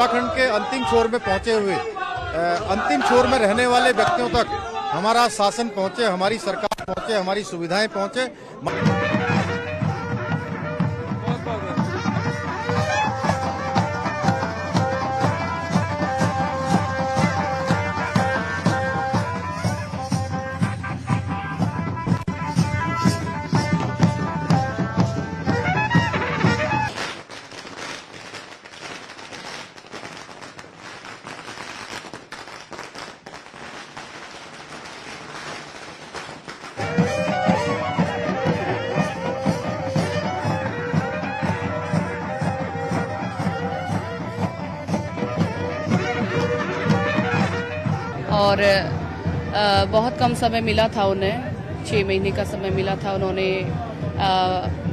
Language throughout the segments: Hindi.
उत्तराखंड के अंतिम छोर में पहुंचे हुए, अंतिम छोर में रहने वाले व्यक्तियों तक हमारा शासन पहुंचे, हमारी सरकार पहुंचे, हमारी सुविधाएं पहुंचे। और बहुत कम समय मिला था उन्हें, 6 महीने का समय मिला था। उन्होंने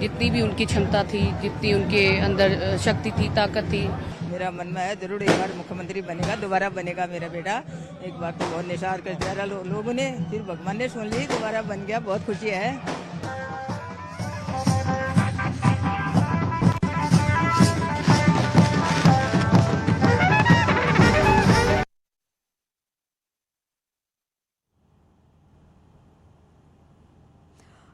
जितनी भी उनकी क्षमता थी, जितनी उनके अंदर शक्ति थी, ताकत थी। मेरा मन में है जरूर एक बार मुख्यमंत्री बनेगा, दोबारा बनेगा मेरा बेटा। एक बार तो बहुत निशार कर दिया लोगों ने, फिर भगवान ने सुन ली, दोबारा बन गया, बहुत खुशी है।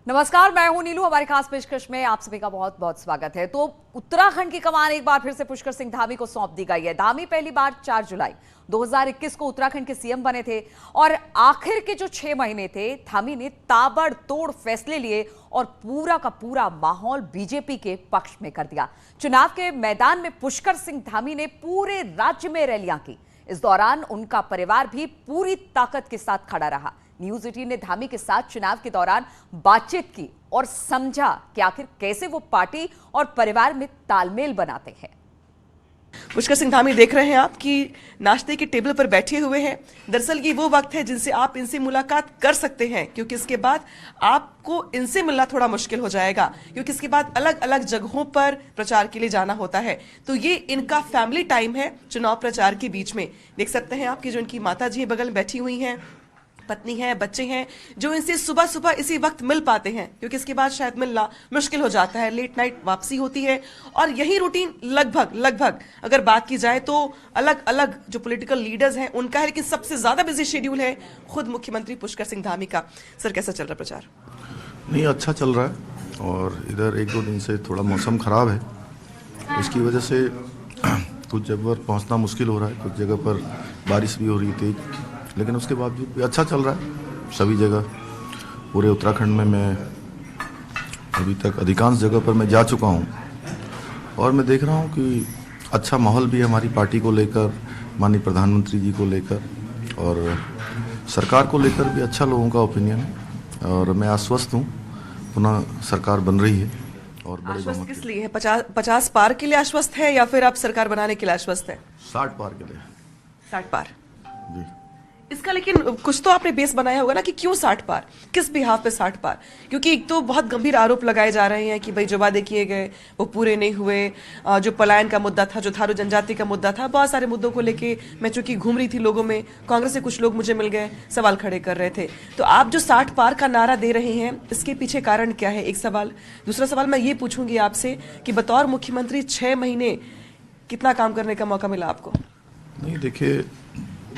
नमस्कार, मैं हूं नीलू। हमारी खास पेशकश में आप सभी का बहुत बहुत स्वागत है। तो उत्तराखंड की कमान एक बार फिर से पुष्कर सिंह धामी को सौंप दी गई है। धामी पहली बार 4 जुलाई 2021 को उत्तराखंड के सीएम बने थे और आखिर के जो 6 महीने थे, धामी ने ताबड़तोड़ फैसले लिए और पूरा का पूरा माहौल बीजेपी के पक्ष में कर दिया। चुनाव के मैदान में पुष्कर सिंह धामी ने पूरे राज्य में रैलियां की। इस दौरान उनका परिवार भी पूरी ताकत के साथ खड़ा रहा। न्यूज 18 ने धामी के साथ चुनाव के दौरान बातचीत की और समझा कि आखिर कैसे वो पार्टी और परिवार में तालमेल बनाते हैं। पुष्कर सिंह धामी देख रहे हैं आप कि नाश्ते के टेबल पर बैठे हुए हैं। दरअसल ये वो वक्त है जिनसे आप इनसे मुलाकात कर सकते हैं, क्योंकि इसके बाद आपको इनसे मिलना थोड़ा मुश्किल हो जाएगा, क्योंकि इसके बाद अलग अलग जगहों पर प्रचार के लिए जाना होता है। तो ये इनका फैमिली टाइम है चुनाव प्रचार के बीच में। देख सकते हैं आपकी जो इनकी माता जी बगल में बैठी हुई हैं, पत्नी है, बच्चे हैं, जो इनसे सुबह सुबह इसी वक्त मिल पाते हैं, क्योंकि इसके बाद शायद मिलना मुश्किल हो जाता है। लेट नाइट वापसी होती है और यही रूटीन लगभग अगर बात की जाए तो अलग अलग जो पॉलिटिकल लीडर्स हैं उनका है, लेकिन सबसे ज्यादा बिजी शेड्यूल है खुद मुख्यमंत्री पुष्कर सिंह धामी का। सर, कैसा चल रहा प्रचार? नहीं, अच्छा चल रहा है और इधर 1-2 दिन से थोड़ा मौसम खराब है, इसकी वजह से कुछ जगह पर पहुंचना मुश्किल हो रहा है, कुछ जगह पर बारिश भी हो रही थी, लेकिन उसके बावजूद भी अच्छा चल रहा है सभी जगह। पूरे उत्तराखंड में मैं अभी तक अधिकांश जगह पर मैं जा चुका हूं और मैं देख रहा हूं कि अच्छा माहौल भी है हमारी पार्टी को लेकर, माननीय प्रधानमंत्री जी को लेकर और सरकार को लेकर भी अच्छा लोगों का ओपिनियन है और मैं आश्वस्त हूं पुनः सरकार बन रही है। और बड़े आश्वस्त किस लिए है? 50 पार के लिए आश्वस्त है या फिर आप सरकार बनाने के लिए आश्वस्त है? 60 पार के लिए। 60 पार जी। इसका लेकिन कुछ तो आपने बेस बनाया होगा ना कि क्यों 60 पार, किस बिहाफ पे 60 पार? क्योंकि एक तो बहुत गंभीर आरोप लगाए जा रहे हैं कि भाई जो वादे किए गए वो पूरे नहीं हुए। जो पलायन का मुद्दा था, जो थारू जनजाति का मुद्दा था, बहुत सारे मुद्दों को लेके मैं चूंकि घूम रही थी लोगों में, कांग्रेस से कुछ लोग मुझे मिल गए, सवाल खड़े कर रहे थे। तो आप जो 60 पार का नारा दे रहे हैं, इसके पीछे कारण क्या है? एक सवाल। दूसरा सवाल मैं ये पूछूंगी आपसे कि बतौर मुख्यमंत्री 6 महीने कितना काम करने का मौका मिला आपको? नहीं, देखिए,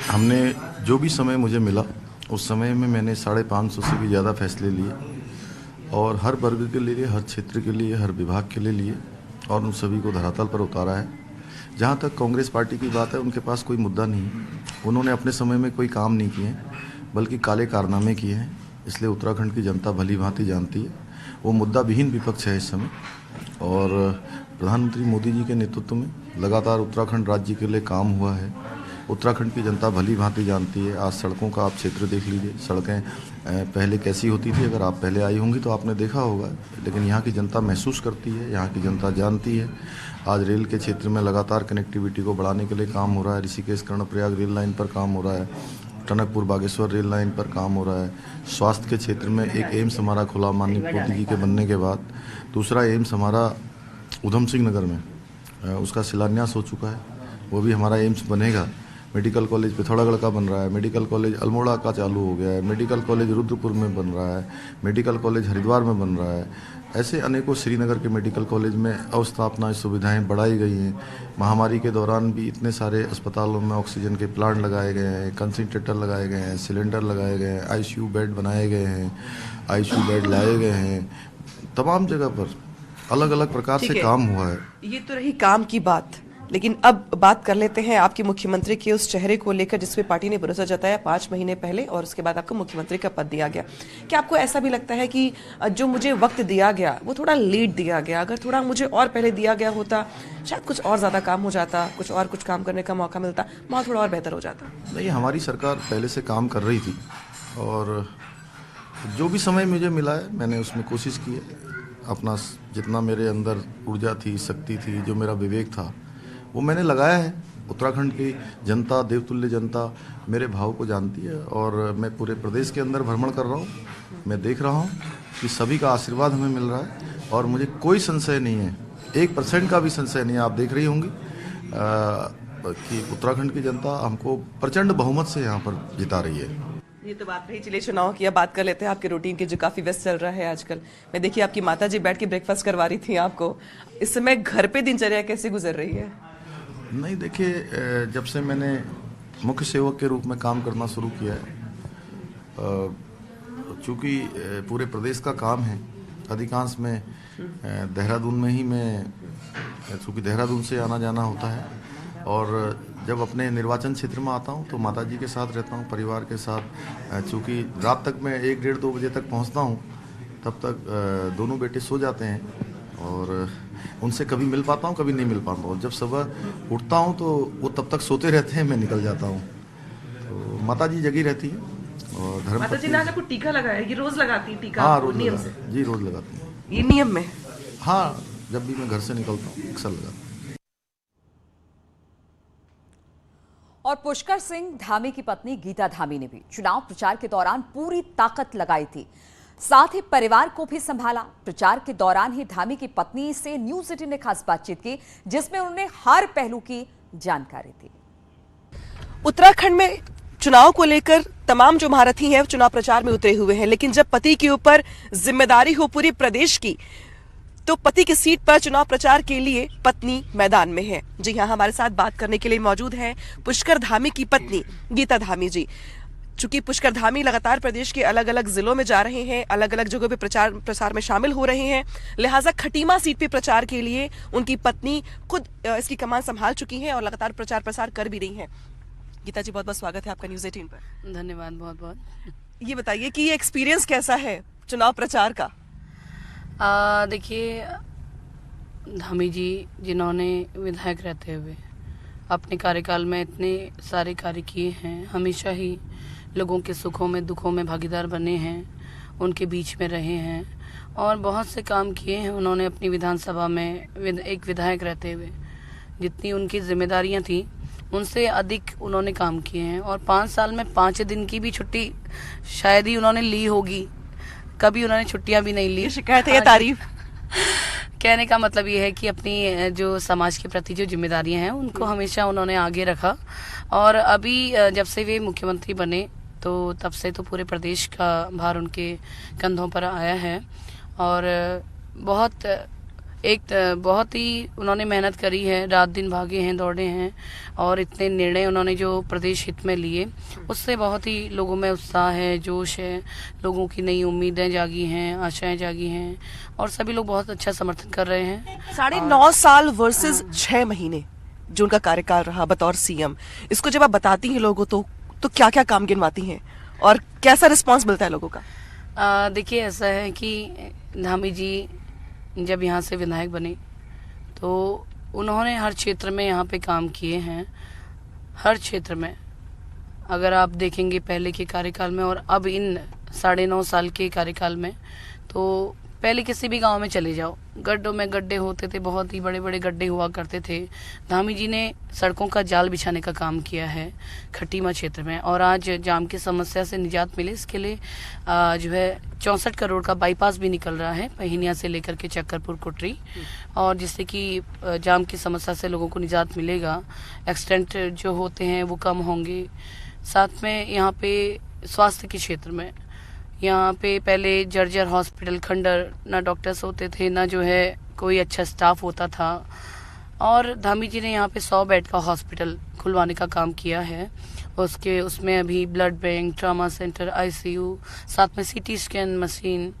हमने जो भी समय मुझे मिला उस समय में मैंने 550 से भी ज़्यादा फैसले लिए और हर वर्ग के लिए, हर क्षेत्र के लिए, हर विभाग के लिए और उन सभी को धरातल पर उतारा है। जहाँ तक कांग्रेस पार्टी की बात है, उनके पास कोई मुद्दा नहीं है, उन्होंने अपने समय में कोई काम नहीं किए हैं, बल्कि काले कारनामे किए हैं। इसलिए उत्तराखंड की जनता भली भांति जानती है, वो मुद्दा विहीन विपक्ष है इस समय। और प्रधानमंत्री मोदी जी के नेतृत्व में लगातार उत्तराखंड राज्य के लिए काम हुआ है। उत्तराखंड की जनता भली भांति जानती है। आज सड़कों का आप क्षेत्र देख लीजिए, सड़कें पहले कैसी होती थी, अगर आप पहले आई होंगी तो आपने देखा होगा, लेकिन यहाँ की जनता महसूस करती है, यहाँ की जनता जानती है। आज रेल के क्षेत्र में लगातार कनेक्टिविटी को बढ़ाने के लिए काम हो रहा है। ऋषिकेश कर्णप्रयाग रेल लाइन पर काम हो रहा है, टनकपुर बागेश्वर रेल लाइन पर काम हो रहा है। स्वास्थ्य के क्षेत्र में एक एम्स हमारा खुला माननीय मोदी जी के बनने के बाद। दूसरा एम्स हमारा उधम सिंह नगर में उसका शिलान्यास हो चुका है, वो भी हमारा एम्स बनेगा। मेडिकल कॉलेज पिथौरागढ़ का बन रहा है, मेडिकल कॉलेज अल्मोड़ा का चालू हो गया है, मेडिकल कॉलेज रुद्रपुर में बन रहा है, मेडिकल कॉलेज हरिद्वार में बन रहा है। ऐसे अनेकों श्रीनगर के मेडिकल कॉलेज में अवस्थापना सुविधाएं बढ़ाई गई हैं। महामारी के दौरान भी इतने सारे अस्पतालों में ऑक्सीजन के प्लांट लगाए गए हैं, कंसंट्रेटर लगाए गए हैं, सिलेंडर लगाए गए हैं, आईसीयू बेड बनाए गए हैं, आईसीयू बेड लाए गए हैं। तमाम जगह पर अलग अलग प्रकार से काम हुआ है। ये तो रही काम की बात, लेकिन अब बात कर लेते हैं आपके मुख्यमंत्री के उस चेहरे को लेकर जिसपे पार्टी ने भरोसा जताया 5 महीने पहले और उसके बाद आपको मुख्यमंत्री का पद दिया गया। क्या आपको ऐसा भी लगता है कि जो मुझे वक्त दिया गया वो थोड़ा लेट दिया गया, अगर थोड़ा मुझे और पहले दिया गया होता शायद कुछ और ज्यादा काम हो जाता, कुछ काम करने का मौका मिलता, माहौल थोड़ा और बेहतर हो जाता? नहीं, हमारी सरकार पहले से काम कर रही थी और जो भी समय मुझे मिला है मैंने उसमें कोशिश की है। अपना जितना मेरे अंदर ऊर्जा थी, शक्ति थी, जो मेरा विवेक था वो मैंने लगाया है। उत्तराखंड की जनता, देवतुल्य जनता मेरे भाव को जानती है और मैं पूरे प्रदेश के अंदर भ्रमण कर रहा हूँ। मैं देख रहा हूँ कि सभी का आशीर्वाद हमें मिल रहा है और मुझे कोई संशय नहीं है, 1% का भी संशय नहीं है। आप देख रही होंगी कि उत्तराखंड की जनता हमको प्रचंड बहुमत से यहाँ पर जिता रही है। ये तो बात रही, चलिए चुनाव की अब बात कर लेते हैं आपके रूटीन की जो काफी व्यस्त चल रहा है आजकल। मैं देखिए आपकी माता जी बैठ के ब्रेकफास्ट करवा रही थी आपको, इस समय घर पे दिनचर्या कैसे गुजर रही है? नहीं, देखिए, जब से मैंने मुख्य सेवक के रूप में काम करना शुरू किया है, चूँकि पूरे प्रदेश का काम है, अधिकांश में देहरादून में ही मैं, चूँकि देहरादून से आना जाना होता है और जब अपने निर्वाचन क्षेत्र में आता हूँ तो माताजी के साथ रहता हूँ, परिवार के साथ। चूँकि रात तक मैं 1, 1:30, 2 बजे तक पहुँचता हूँ, तब तक दोनों बेटे सो जाते हैं और उनसे कभी मिल पाता हूँ, कभी नहीं मिल पाता हूँ। जब सुबह उठता हूँ तो वो तब तक सोते रहते हैं, मैं निकल जाता हूँ। तो माताजी जगी रहती है और धर्म माताजी ने आज आपको टीका लगाया, ये रोज लगाती है टीका? हाँ, रोज नियम से। जी, रोज लगाती है। ये नियम में? हाँ, जब भी मैं घर से निकलता हूँ अक्सर लगाती हूँ। और पुष्कर सिंह धामी की पत्नी गीता धामी ने भी चुनाव प्रचार के दौरान पूरी ताकत लगाई थी, साथ ही परिवार को भी संभाला। प्रचार के दौरान ही धामी की पत्नी से न्यूज 18 ने खास बातचीत की जिसमें उन्होंने हर पहलू की जानकारी दी। उत्तराखंड में चुनाव को लेकर तमाम जो महारथी हैं चुनाव प्रचार में उतरे हुए हैं, लेकिन जब पति के ऊपर जिम्मेदारी हो पूरे प्रदेश की तो पति की सीट पर चुनाव प्रचार के लिए पत्नी मैदान में है। जी हाँ, हमारे साथ बात करने के लिए मौजूद हैं पुष्कर धामी की पत्नी गीता धामी जी। चूंकि पुष्कर धामी लगातार प्रदेश के अलग अलग जिलों में जा रहे हैं, अलग अलग जगहों पे प्रचार में शामिल हो रहे हैं, लिहाजा खटीमा सीट पे प्रचार के लिए उनकी पत्नी खुद इसकी कमान संभाल चुकी हैं और लगातार प्रचार प्रसार कर भी रही हैं। गीता जी, बहुत बहुत स्वागत है आपका न्यूज 18 पर। धन्यवाद, बहुत बहुत। ये बताइए कि ये एक्सपीरियंस कैसा है चुनाव प्रचार का? देखिए, धामी जी जिन्होंने विधायक रहते हुए अपने कार्यकाल में इतने सारे कार्य किए हैं, हमेशा ही लोगों के सुखों में दुखों में भागीदार बने हैं, उनके बीच में रहे हैं और बहुत से काम किए हैं उन्होंने अपनी विधानसभा में। एक विधायक रहते हुए जितनी उनकी जिम्मेदारियां थी उनसे अधिक उन्होंने काम किए हैं और 5 साल में 5 दिन की भी छुट्टी शायद ही उन्होंने ली होगी, कभी उन्होंने छुट्टियां भी नहीं ली। शिकायत है या तारीफ? कहने का मतलब ये है कि अपनी जो समाज के प्रति जो जिम्मेदारियां हैं उनको हमेशा उन्होंने आगे रखा और अभी जब से वे मुख्यमंत्री बने तो तब से तो पूरे प्रदेश का भार उनके कंधों पर आया है और बहुत ही उन्होंने मेहनत करी है, रात दिन भागे हैं, दौड़े हैं और इतने निर्णय उन्होंने जो प्रदेश हित में लिए उससे बहुत ही लोगों में उत्साह है, जोश है, लोगों की नई उम्मीदें जागी हैं, आशाएं जागी हैं और सभी लोग बहुत अच्छा समर्थन कर रहे हैं। 9.5 साल वर्सेस 6 महीने जो उनका कार्यकाल रहा बतौर सीएम, इसको जब आप बताती हैं लोगों तो क्या क्या काम गिनवाती हैं और कैसा रिस्पॉन्स मिलता है लोगों का? देखिए, ऐसा है कि धामी जी जब यहाँ से विधायक बने तो उन्होंने हर क्षेत्र में यहाँ पे काम किए हैं, हर क्षेत्र में। अगर आप देखेंगे पहले के कार्यकाल में और अब इन 9.5 साल के कार्यकाल में तो पहले किसी भी गांव में चले जाओ, गड्ढों में गड्ढे होते थे, बहुत ही बड़े बड़े गड्ढे हुआ करते थे। धामी जी ने सड़कों का जाल बिछाने का काम किया है खटीमा क्षेत्र में, और आज जाम की समस्या से निजात मिले इसके लिए जो है 64 करोड़ का बाईपास भी निकल रहा है पहिनिया से लेकर के चक्करपुर कुटरी, और जिससे कि जाम की समस्या से लोगों को निजात मिलेगा, एक्सीडेंट जो होते हैं वो कम होंगे। साथ में यहाँ पे स्वास्थ्य के क्षेत्र में यहाँ पे पहले जर्जर हॉस्पिटल, खंडर, ना डॉक्टर्स होते थे, ना जो है कोई अच्छा स्टाफ होता था, और धामी जी ने यहाँ पे 100 बेड का हॉस्पिटल खुलवाने का काम किया है। उसमें अभी blood bank, trauma centre, ICU, साथ में सीटी स्कैन मशीन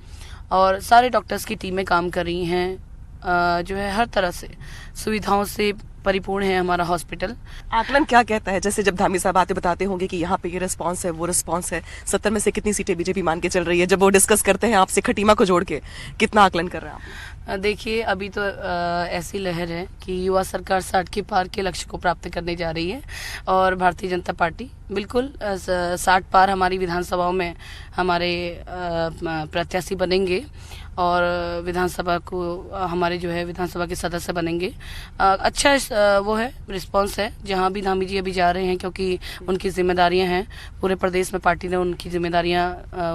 और सारे डॉक्टर्स की टीमें काम कर रही हैं। जो है हर तरह से सुविधाओं से परिपूर्ण है हमारा हॉस्पिटल। आकलन क्या कहता है, जैसे जब धामी साहब आते बताते होंगे कि यहाँ पे ये रिस्पांस है, वो रिस्पांस है, 70 में से कितनी सीटें बीजेपी मान के चल रही है, जब वो डिस्कस करते हैं आपसे खटीमा को जोड़ के, कितना आकलन कर रहे हैं आप? देखिए अभी तो ऐसी लहर है कि युवा सरकार 60 के पार के लक्ष्य को प्राप्त करने जा रही है, और भारतीय जनता पार्टी बिल्कुल 60 पार हमारी विधानसभाओं में हमारे प्रत्याशी बनेंगे, और विधानसभा को हमारे जो है विधानसभा के सदस्य बनेंगे। अच्छा वो है रिस्पांस है जहां भी धामी जी अभी जा रहे हैं, क्योंकि उनकी जिम्मेदारियां हैं, पूरे प्रदेश में पार्टी ने उनकी जिम्मेदारियां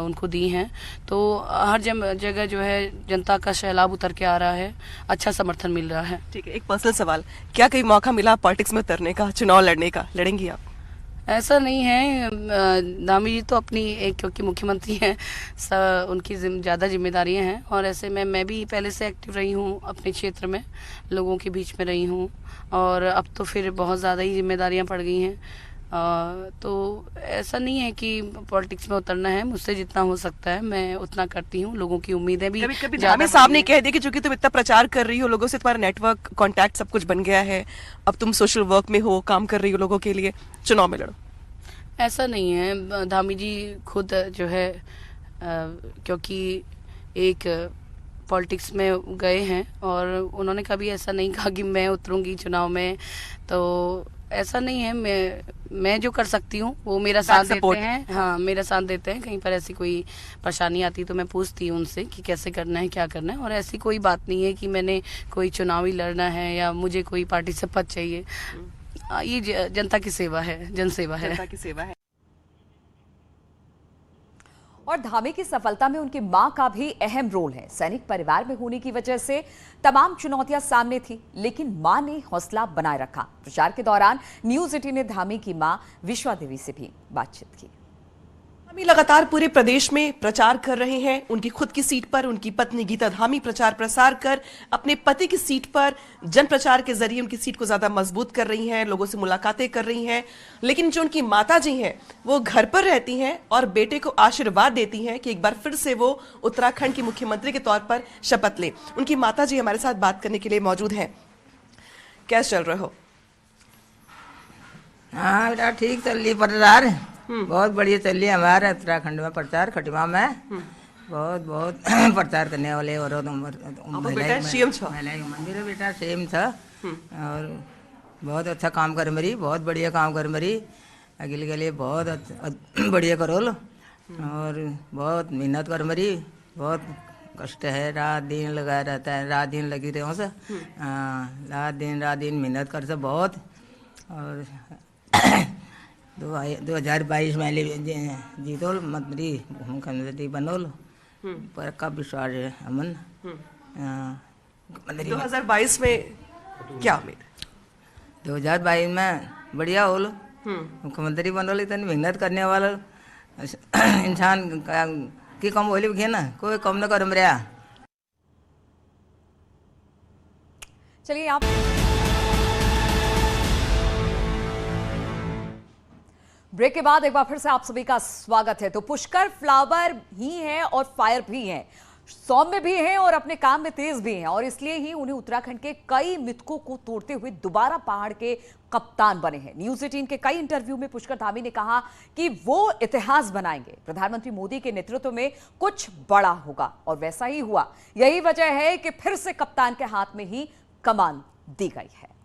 उनको दी हैं, तो हर जगह जो है जनता का सैलाब उतर के आ रहा है, अच्छा समर्थन मिल रहा है। ठीक है, एक पर्सनल सवाल, क्या कहीं मौका मिला पॉलिटिक्स में उतरने का, चुनाव लड़ने का, लड़ेंगी आप? ऐसा नहीं है, धामी जी तो अपनी एक क्योंकि मुख्यमंत्री हैं, उनकी ज़्यादा जिम्मेदारियां हैं, और ऐसे में मैं भी पहले से एक्टिव रही हूं अपने क्षेत्र में, लोगों के बीच में रही हूं, और अब तो फिर बहुत ज़्यादा ही जिम्मेदारियां पड़ गई हैं। तो ऐसा नहीं है कि पॉलिटिक्स में उतरना है, मुझसे जितना हो सकता है मैं उतना करती हूँ। लोगों की उम्मीदें भी कभी धामी साहब ने कह दिया कि चूंकि तुम इतना प्रचार कर रही हो, लोगों से तुम्हारा नेटवर्क, कॉन्टैक्ट सब कुछ बन गया है, अब तुम सोशल वर्क में हो, काम कर रही हो लोगों के लिए, चुनाव में लड़ो? ऐसा नहीं है, धामी जी खुद जो है क्योंकि एक पॉलिटिक्स में गए हैं, और उन्होंने कभी ऐसा नहीं कहा कि मैं उतरूंगी चुनाव में, तो ऐसा नहीं है। मैं जो कर सकती हूँ वो मेरा साथ देते हैं, हाँ मेरा साथ देते हैं। कहीं पर ऐसी कोई परेशानी आती तो मैं पूछती हूँ उनसे कि कैसे करना है, क्या करना है, और ऐसी कोई बात नहीं है कि मैंने कोई चुनाव ही लड़ना है या मुझे कोई पार्टी से पद चाहिए। ये जनता की सेवा है, जनसेवा है, जनता की सेवा है। और धामी की सफलता में उनकी मां का भी अहम रोल है। सैनिक परिवार में होने की वजह से तमाम चुनौतियां सामने थी, लेकिन मां ने हौसला बनाए रखा। प्रचार के दौरान न्यूज 18 ने धामी की मां विश्वा देवी से भी बातचीत की। धामी लगातार पूरे प्रदेश में प्रचार कर रहे हैं। उनकी खुद की सीट पर उनकी पत्नी गीता धामी प्रचार प्रसार कर अपने पति की सीट पर जन प्रचार के जरिए उनकी सीट को ज्यादा मजबूत कर रही हैं, लोगों से मुलाकातें कर रही हैं। लेकिन जो उनकी माता जी हैं वो घर पर रहती हैं और बेटे को आशीर्वाद देती हैं कि एक बार फिर से वो उत्तराखंड की मुख्यमंत्री के तौर पर शपथ लें। उनकी माता जी हमारे साथ बात करने के लिए मौजूद हैं। कैसे चल रहे हो? हाँ बेटा ठीक चल रही प्रचार, बहुत बढ़िया चल रही है हमारे उत्तराखंड में प्रचार। खटीमा में बहुत बहुत प्रचार करने वाले और मंदिर बेटा सेम था, और बहुत अच्छा काम कर मरी, बहुत बढ़िया काम कर मरी। अगले के लिए बहुत बढ़िया करोल, और बहुत मेहनत कर मरी, बहुत कष्ट है, रात दिन लगा रहता है, रात दिन लगी रहे से, रात दिन मेहनत कर से बहुत। और 2022 में जीतोल मंत्री मुख्यमंत्री बनोल, पर का विश्वास है अमन। 2022 में क्या उम्मीद? 2022 में बढ़िया होल, मुख्यमंत्री बनोल। इतनी मेहनत करने वाला इंसान की कम बोली भी ना, कोई कम न कर रहा। चलिए आप ब्रेक के बाद एक बार फिर से आप सभी का स्वागत है। तो पुष्कर फ्लावर ही हैं और फायर भी हैं, सौम्य भी हैं और अपने काम में तेज भी हैं, और इसलिए ही उन्हें उत्तराखंड के कई मिथकों को तोड़ते हुए दोबारा पहाड़ के कप्तान बने हैं। न्यूज 18 के कई इंटरव्यू में पुष्कर धामी ने कहा कि वो इतिहास बनाएंगे, प्रधानमंत्री मोदी के नेतृत्व में कुछ बड़ा होगा, और वैसा ही हुआ। यही वजह है कि फिर से कप्तान के हाथ में ही कमान दी गई है।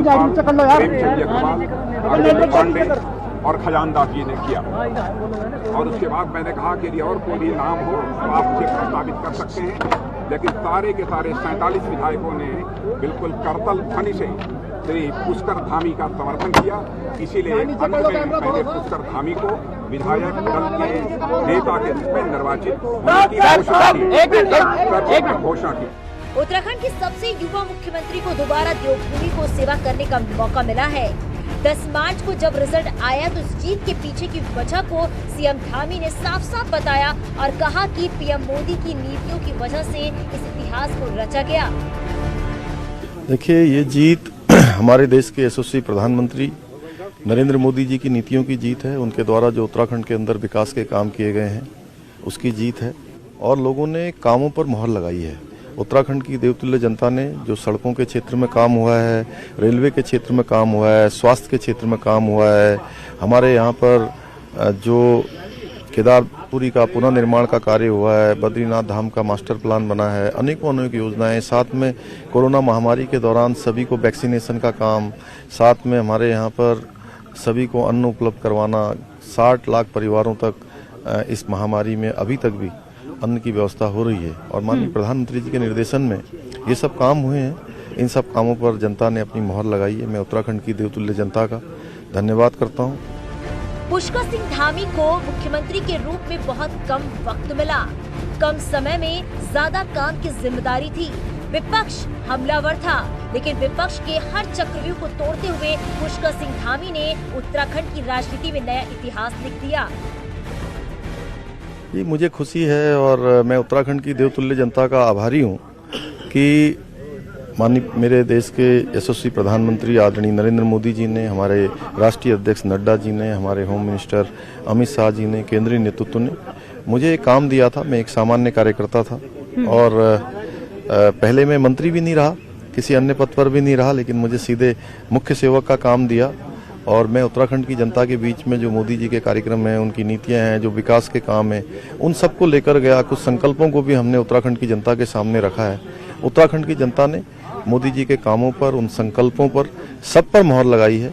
प्रेमचंद अग्रवाल, अरविंद पांडे और खजानदास जी ने किया। और उसके बाद मैंने कहा कि यदि और कोई भी नाम हो तो आप उसे प्रस्तावित कर सकते हैं, लेकिन सारे के सारे 47 विधायकों ने बिल्कुल करतल ध्वनि से श्री पुष्कर धामी का समर्थन किया। इसीलिए अंत में मैंने पुष्कर धामी को विधायक दल के नेता के रूप में निर्वाचित होने की घोषणा की। उत्तराखंड के सबसे युवा मुख्यमंत्री को दोबारा देवभूमि को सेवा करने का मौका मिला है। 10 मार्च को जब रिजल्ट आया तो इस जीत के पीछे की वजह को सीएम धामी ने साफ साफ बताया और कहा कि पीएम मोदी की नीतियों की वजह से इस इतिहास को रचा गया। देखिए, ये जीत हमारे देश के यशस्वी प्रधानमंत्री नरेंद्र मोदी जी की नीतियों की जीत है। उनके द्वारा जो उत्तराखंड के अंदर विकास के काम किए गए हैं उसकी जीत है और लोगों ने कामों पर मोहर लगाई है। उत्तराखंड की देवतुल्य जनता ने जो सड़कों के क्षेत्र में काम हुआ है, रेलवे के क्षेत्र में काम हुआ है, स्वास्थ्य के क्षेत्र में काम हुआ है, हमारे यहाँ पर जो केदारपुरी का पुनर्निर्माण का कार्य हुआ है, बद्रीनाथ धाम का मास्टर प्लान बना है, अनेकों अनेक योजनाएं, साथ में कोरोना महामारी के दौरान सभी को वैक्सीनेशन का काम, साथ में हमारे यहाँ पर सभी को अन्न उपलब्ध करवाना, 60 लाख परिवारों तक इस महामारी में अभी तक भी अन्न की व्यवस्था हो रही है और माननीय प्रधानमंत्री जी के निर्देशन में ये सब काम हुए हैं। इन सब कामों पर जनता ने अपनी मोहर लगाई है। मैं उत्तराखंड की देवतुल्य जनता का धन्यवाद करता हूँ। पुष्कर सिंह धामी को मुख्यमंत्री के रूप में बहुत कम वक्त मिला, कम समय में ज्यादा काम की जिम्मेदारी थी। विपक्ष हमलावर था, लेकिन विपक्ष के हर चक्रव्यूह को तोड़ते हुए पुष्कर सिंह धामी ने उत्तराखंड की राजनीति में नया इतिहास लिख दिया। ये मुझे खुशी है और मैं उत्तराखंड की देवतुल्य जनता का आभारी हूँ कि माननीय मेरे देश के यशस्वी प्रधानमंत्री आदरणीय नरेंद्र मोदी जी ने, हमारे राष्ट्रीय अध्यक्ष नड्डा जी ने, हमारे होम मिनिस्टर अमित शाह जी ने, केंद्रीय नेतृत्व ने मुझे एक काम दिया था। मैं एक सामान्य कार्यकर्ता था और पहले मैं मंत्री भी नहीं रहा, किसी अन्य पद पर भी नहीं रहा, लेकिन मुझे सीधे मुख्य सेवक का काम दिया और मैं उत्तराखंड की जनता के बीच में जो मोदी जी के कार्यक्रम हैं, उनकी नीतियां हैं, जो विकास के काम हैं, उन सबको लेकर गया। कुछ संकल्पों को भी हमने उत्तराखंड की जनता के सामने रखा है। उत्तराखंड की जनता ने मोदी जी के कामों पर, उन संकल्पों पर, सब पर मोहर लगाई है।